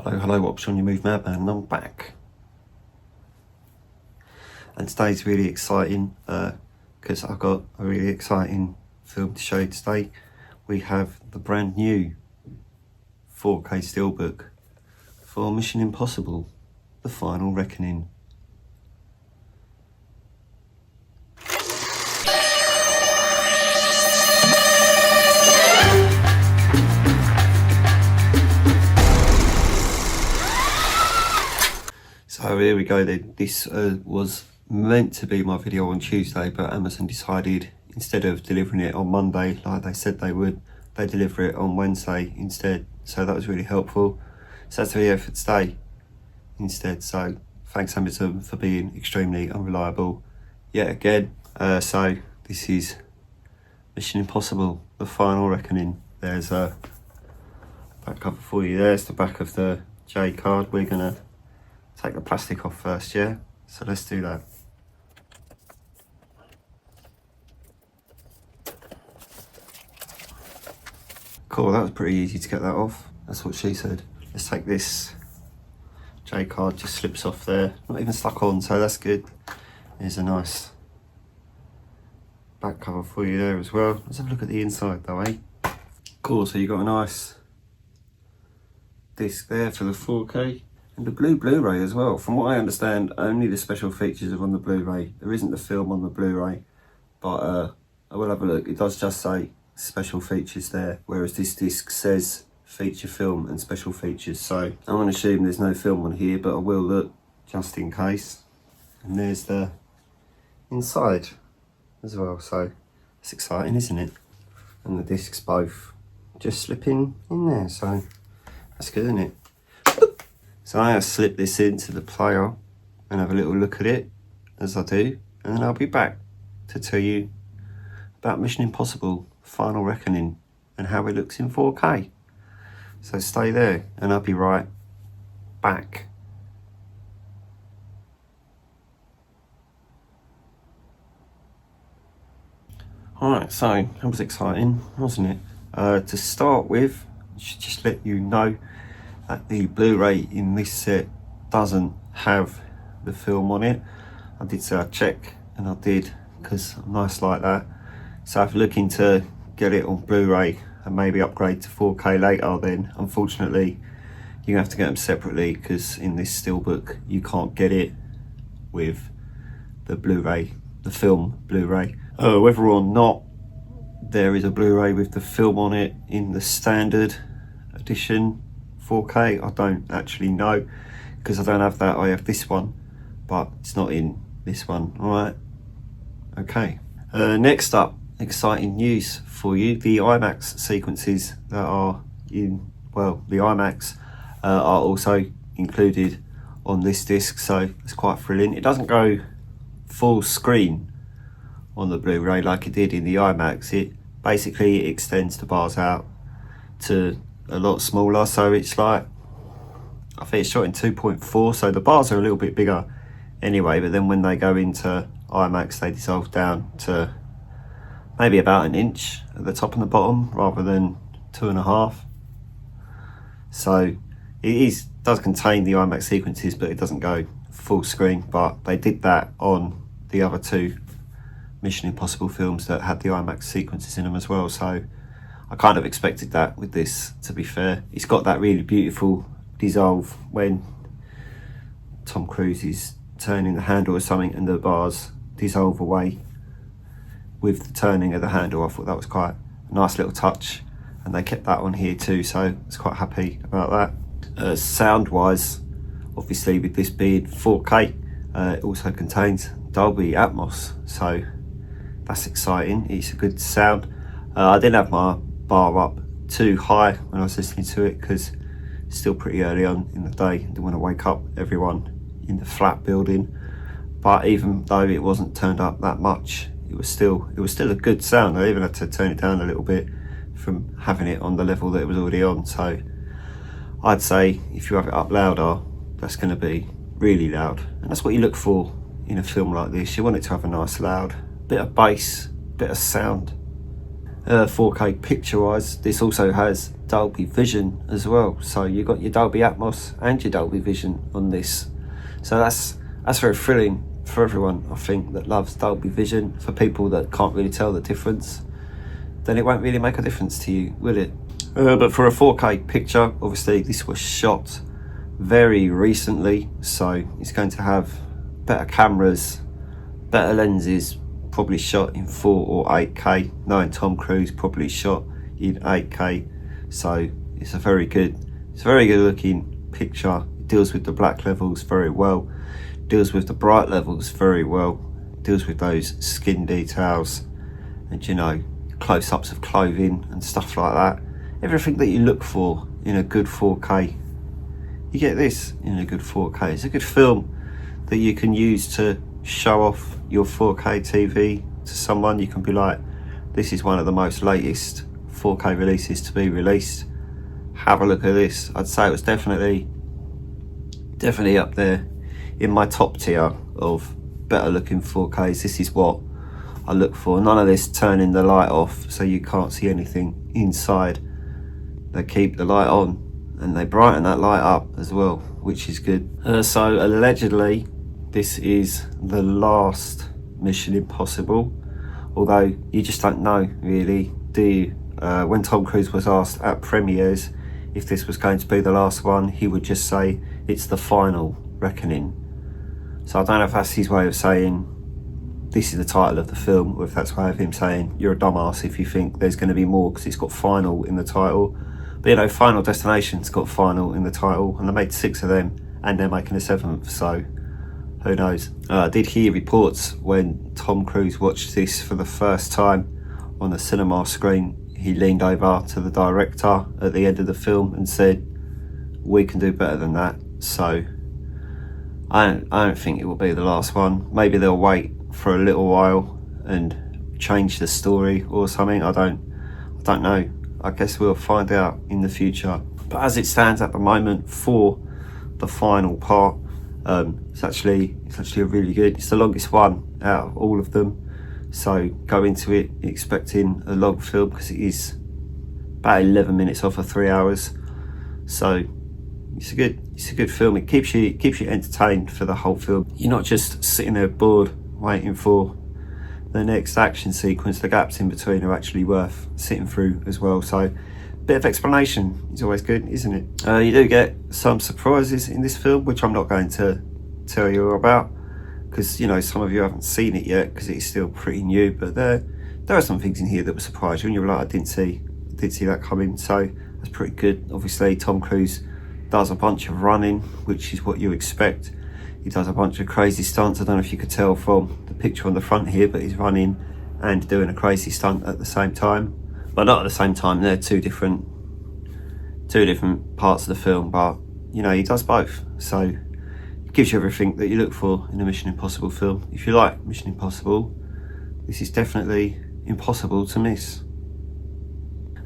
Hello, what's on your MovieMadMan, and I'm back. And today's really exciting because I've got a really exciting film to show you today. We have the brand new 4K Steelbook for Mission Impossible, The Final Reckoning. So here we go then. This was meant to be my video on Tuesday, but Amazon decided instead of delivering it on Monday like they said they would, they deliver it on Wednesday instead. So that was really helpful. So that's the video for today instead. So thanks Amazon for being extremely unreliable yet again. So this is Mission Impossible, The Final Reckoning. There's a back cover for you. There's the back of the J card. We're gonna take the plastic off first, yeah? So let's do that. Cool, that was pretty easy to get that off. That's what she said. Let's take this J card, just slips off there. Not even stuck on, so that's good. There's a nice back cover for you there as well. Let's have a look at the inside though, eh? Cool, so you got a nice disc there for the 4K. And the blue Blu-ray as well. From what I understand, only the special features are on the Blu-ray. There isn't the film on the Blu-ray, but I will have a look. It does just say special features there, whereas this disc says feature film and special features. So I'm going to assume there's no film on here, but I will look just in case. And there's the inside as well. So it's exciting, isn't it? And the discs both just slipping in there. So that's good, isn't it? So I'm going to slip this into the player and have a little look at it as I do, and then I'll be back to tell you about Mission Impossible Final Reckoning and how it looks in 4K. So stay there and I'll be right back. Alright, so that was exciting, wasn't it? To start with, I should just let you know that the Blu-ray in this set doesn't have the film on it. I did say I'd check, and I did, because I'm nice like that. So if you're looking to get it on Blu-ray and maybe upgrade to 4K later, then unfortunately you have to get them separately, because in this Steelbook you can't get it with the Blu-ray, the film Blu-ray. Whether or not there is a Blu-ray with the film on it in the standard edition 4K, I don't actually know, because I don't have that. I have this one, but it's not in this one. Alright, okay. Next up, exciting news for you. The IMAX sequences that are in, well, the IMAX are also included on this disc, so it's quite thrilling. It doesn't go full screen on the Blu-ray like it did in the IMAX. It basically extends the bars out to a lot smaller, so it's like, I think it's shot in 2.4, so the bars are a little bit bigger anyway, but then when they go into IMAX they dissolve down to maybe about an inch at the top and the bottom rather than 2.5. So it does contain the IMAX sequences, but it doesn't go full screen. But they did that on the other two Mission Impossible films that had the IMAX sequences in them as well, so I kind of expected that with this, to be fair. It's got that really beautiful dissolve when Tom Cruise is turning the handle or something and the bars dissolve away with the turning of the handle. I thought that was quite a nice little touch, and they kept that on here too, so I was quite happy about that. Sound wise, obviously with this being 4K, it also contains Dolby Atmos, so that's exciting. It's a good sound. I didn't have my bar up too high when I was listening to it, because it's still pretty early on in the day. I didn't want to wake up everyone in the flat building, but even though it wasn't turned up that much, it was still a good sound. I even had to turn it down a little bit from having it on the level that it was already on. So I'd say if you have it up louder, that's going to be really loud, and that's what you look for in a film like this. You want it to have a nice loud bit of bass, bit of sound. 4K picture wise. This also has Dolby Vision as well, so you got your Dolby Atmos and your Dolby Vision on this. So that's very thrilling for everyone, I think, that loves Dolby Vision. For people that can't really tell the difference, then it won't really make a difference to you, will it? But for a 4K picture, obviously this was shot very recently, so it's going to have better cameras, better lenses, probably shot in 4 or 8K, knowing Tom Cruise probably shot in 8K. So it's a very good looking picture. It deals with the black levels very well, deals with the bright levels very well, deals with those skin details and, you know, close-ups of clothing and stuff like that. Everything that you look for in a good 4K, you get this in a good 4K. It's a good film that you can use to show off your 4K TV to someone. You can be like, this is one of the most latest 4K releases to be released. Have a look at this. I'd say it was definitely up there in my top tier of better looking 4Ks. This is what I look for. None of this turning the light off so you can't see anything inside. They keep the light on and they brighten that light up as well, which is good. So allegedly this is the last Mission Impossible, although you just don't know really, do you? When Tom Cruise was asked at premieres if this was going to be the last one, he would just say it's the final reckoning. So I don't know if that's his way of saying this is the title of the film, or if that's way of him saying you're a dumbass if you think there's going to be more because it's got final in the title. But you know, Final Destination's got final in the title, and they made 6 of them, and they're making a 7th, so who knows. I did hear reports when Tom Cruise watched this for the first time on the cinema screen, he leaned over to the director at the end of the film and said, we can do better than that. So I don't think it will be the last one. Maybe they'll wait for a little while and change the story or something. I don't know. I guess we'll find out in the future. But as it stands at the moment, for the final part, it's actually a really good. It's the longest one out of all of them. So go into it expecting a long film because it is about 11 minutes off of 3 hours. So it's a good film. It keeps you entertained for the whole film. You're not just sitting there bored waiting for the next action sequence. The gaps in between are actually worth sitting through as well. So a bit of explanation is always good, isn't it? You do get some surprises in this film, which I'm not going to tell you about because, you know, some of you haven't seen it yet because it's still pretty new. But there are some things in here that will surprise you and you're like, I didn't see that coming. So that's pretty good. Obviously Tom Cruise does a bunch of running, which is what you expect. He does a bunch of crazy stunts. I don't know if you could tell from the picture on the front here, but he's running and doing a crazy stunt at the same time. But not at the same time, they're two different parts of the film, but you know, he does both. So it gives you everything that you look for in a Mission Impossible film. If you like Mission Impossible, this is definitely impossible to miss.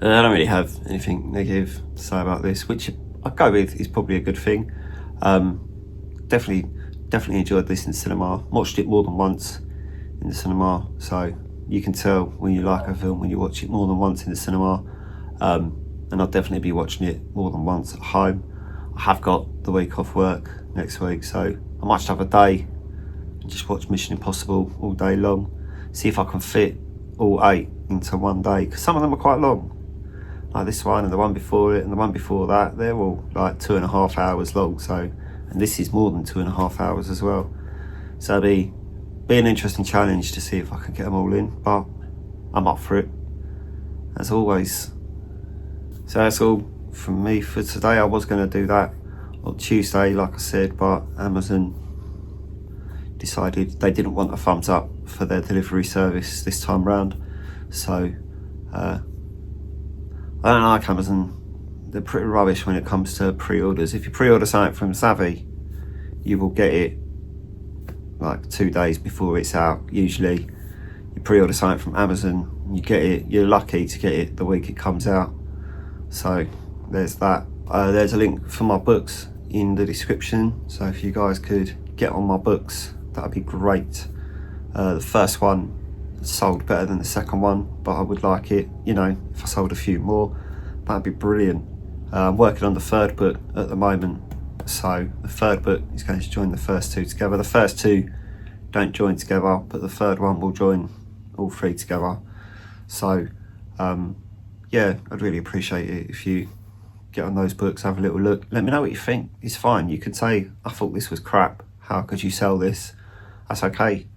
I don't really have anything negative to say about this, which I'd go with is probably a good thing. Definitely enjoyed this in cinema. Watched it more than once in the cinema, so you can tell when you like a film when you watch it more than once in the cinema. And I'll definitely be watching it more than once at home. I have got the week off work next week, so I might just have a day and just watch Mission Impossible all day long. See if I can fit all 8 into one day, because some of them are quite long. Like this one and the one before it and the one before that, they're all like 2.5 hours long. So, and this is more than 2.5 hours as well. So it'll be an interesting challenge to see if I can get them all in, but I'm up for it, as always. So that's all from me for today. I was going to do that on Tuesday, like I said, but Amazon decided they didn't want a thumbs up for their delivery service this time round. So I don't like Amazon. They're pretty rubbish when it comes to pre-orders. If you pre-order something from Savvy, you will get it like 2 days before it's out. Usually you pre-order something from Amazon, you get it, you're lucky to get it the week it comes out. So there's that. There's a link for my books in the description, so if you guys could get on my books, that'd be great. The first one sold better than the second one, but I would like it, you know, if I sold a few more, that'd be brilliant. I'm working on the third book at the moment, so the third book is going to join the first two together. The first two don't join together, but the third one will join all three together. So yeah, I'd really appreciate it if you get on those books, have a little look, let me know what you think. It's fine, you could say I thought this was crap, how could you sell this? That's okay.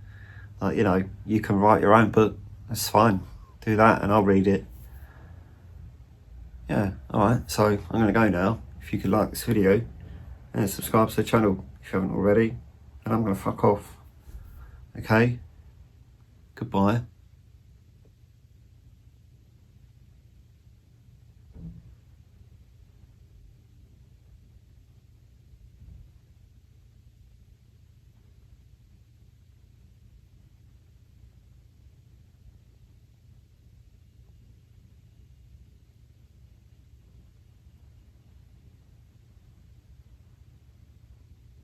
You know, you can write your own book, that's fine, do that and I'll read it. Yeah, alright, so I'm going to go now. If you could like this video and subscribe to the channel if you haven't already, and I'm going to fuck off. Okay, goodbye.